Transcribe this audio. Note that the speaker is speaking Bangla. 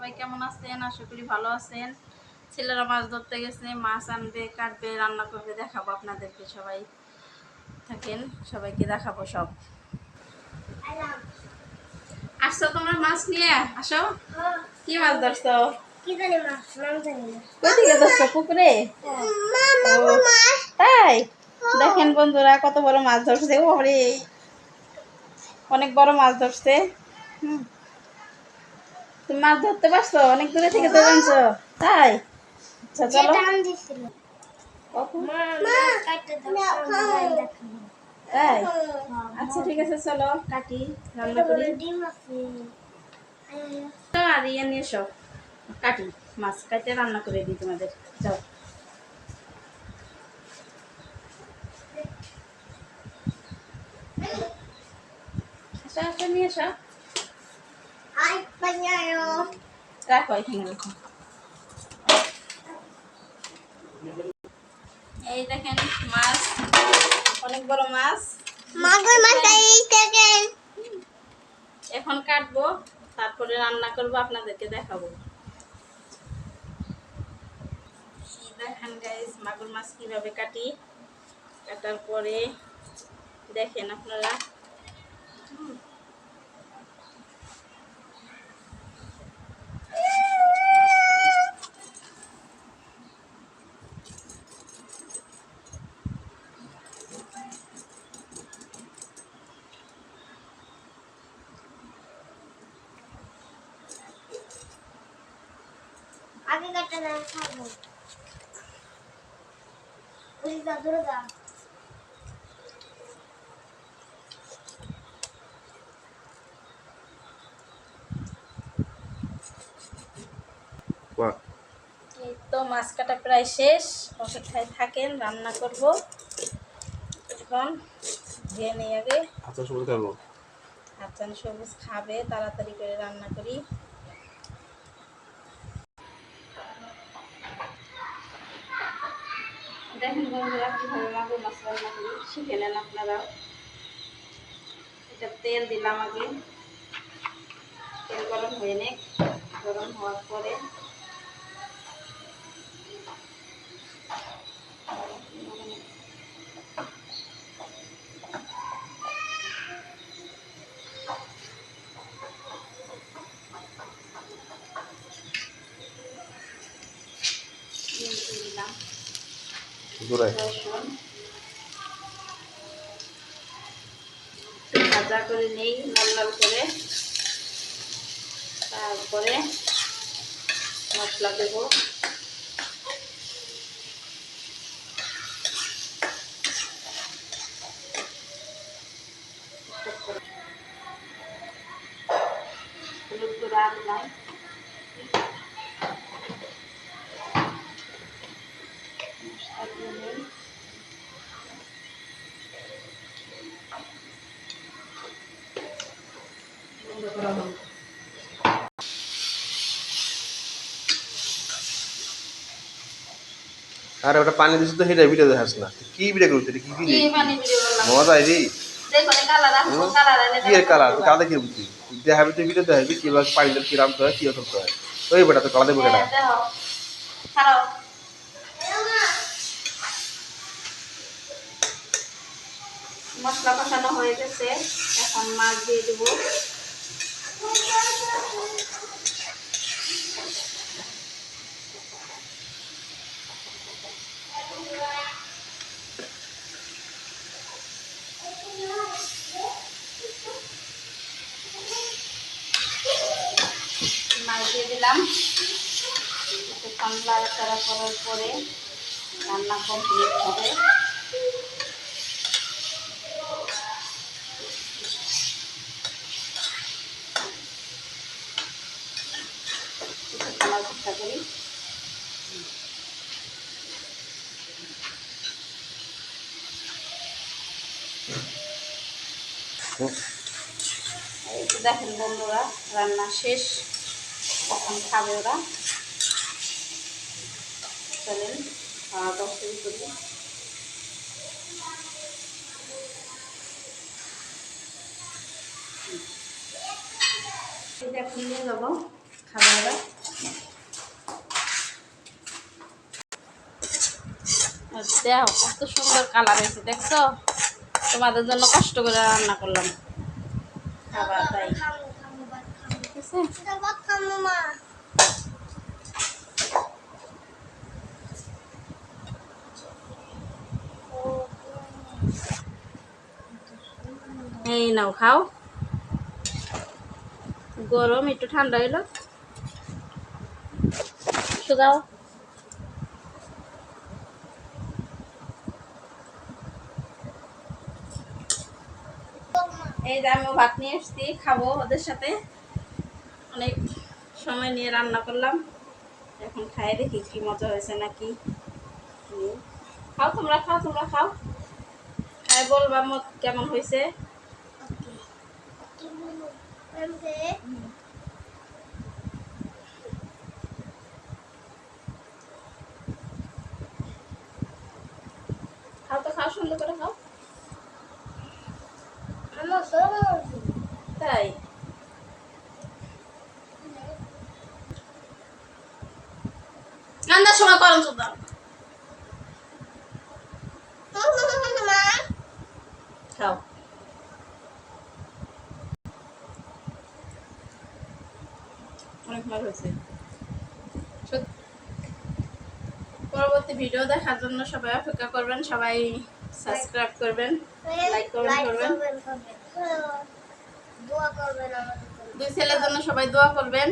সবাই কেমন আছেন? আশা করি ভালো আছেন। ছেলেরা মাছ ধরতে গেছে, মাছ আনবে, কাটবে, রান্না করবে, দেখাবো আপনাদেরকে। সবাই থাকেন, সবাইকে দেখাবো সব। আসছো তোমরা মাছ নিয়ে? আসো। কি মাছ ধরছো? কই থেকে ধরছো? পুকুরে? তাই দেখেন বন্ধুরা, কত বড় মাছ ধরছে। ওরে অনেক বড় মাছ ধরছে। তুমি মাছ ধরতে পারছো? অনেক দূরে থেকে তো জানছো। তাই আচ্ছা চলো। তাই আচ্ছা ঠিক আছে, চলো কাটি, রান্না করি। আর ইয়ে নিয়ে এসো, কাটি, মাছ কাটে রান্না করে দিই তোমাদের। যাও আসো আসো, নিয়ে এসো। রাখো এখানে, রাখো। এই দেখেন মাছ, অনেক বড় মাছ। এখন কাটবো, তারপরে রান্না করবো, আপনাদেরকে দেখাবো। দেখেন গাইস, মাগুর মাছ কিভাবে কাটি। কাটার পরে দেখেন আপনারা। আগে কাটা না খাবো ওই যা ধরে যা এই তো মাছ কাটা প্রায় শেষ, অপেক্ষায় থাকেন, রান্না করব। এখন ধুয়ে নেই আগে। আচ্ছা সবুজ খাবো। আচ্ছা সবুজ খাবে, তাড়াতাড়ি করে রান্না করি। দেখেন বন্ধুরা কীভাবে মাগুর মাছ রান্না করি, শিখে নেন আপনারা। এটা তেল দিলাম আগে, তেল গরম হয়ে নে, গরম হওয়ার পরে দিলাম রসুন, ভাজা করে নেই লাল লাল করে। তারপরে মশলা দেব। হলুদ গুঁড়া দিলাম, মশলা দিয়ে নেই। বন্ধ করা হলো। আরে ওটা পানি দিছিস তো সেটা ভিডিও দেখাস না, কি ভিডিও করছিস? কি কি পানি ভিডিও করলাম, মজা আই রে। দেখো কালার আসছে, কালার এলে কি এর কালার কালার দেখে বুঝছি, দেখাবি তুই ভিডিও দেখাবি কিভাবে পানি কি রাখতে হয়, কি করতে হয়। ওই বেটা তো কালার দেবো এটা। দেখো খারাপ। মশলা কষানো হয়ে গেছে, এখন মাছ দিয়ে দেবো। মাছ দিয়ে দিলাম, কিছুক্ষণ নাড়াচাড়া করার পরে রান্না কমপ্লিট হবে। কিছুক্ষণ অপেক্ষা করি। এই তো দেখেন বন্ধুরা, রান্না শেষ, এখন খাবে ওরা। চলেন খাওয়া দাওয়া শুরু করি। এখন নিয়ে যাবো খাবারটা। দেখো কত সুন্দর কালার হয়েছে, দেখছো? তোমাদের জন্য কষ্ট করে রান্না করলাম খাবার, তাই খামু খামু ভাত খামু ঠিক আছে। এটা ভাত খামু মা এই নাও খাও, গরম একটু ঠান্ডা হইলো দাও। এই যে আমিও ভাত নিয়ে এসছি, খাবো ওদের সাথে। অনেক সময় নিয়ে রান্না করলাম, এখন খাই দেখি কি মজা হয়েছে নাকি। খাও তোমরা, খাও তোমরা, খাও, খাই বলবা মত কেমন হয়েছে। কি বলবো এমতে খাও তো, খাও, সুন্দর করে খাও। আমার সরো তাই কান্দার সময় করো তো দাও। মা খাও, অনেক ভালো হয়েছে। পরবর্তী ভিডিও দেখার জন্য সবাই অপেক্ষা করবেন, সবাই সাবস্ক্রাইব করবেন, লাইক কমেন্ট করবেন। দোয়া করবেন আমাদের জন্য। দুই ছেলের জন্য সবাই দোয়া করবেন।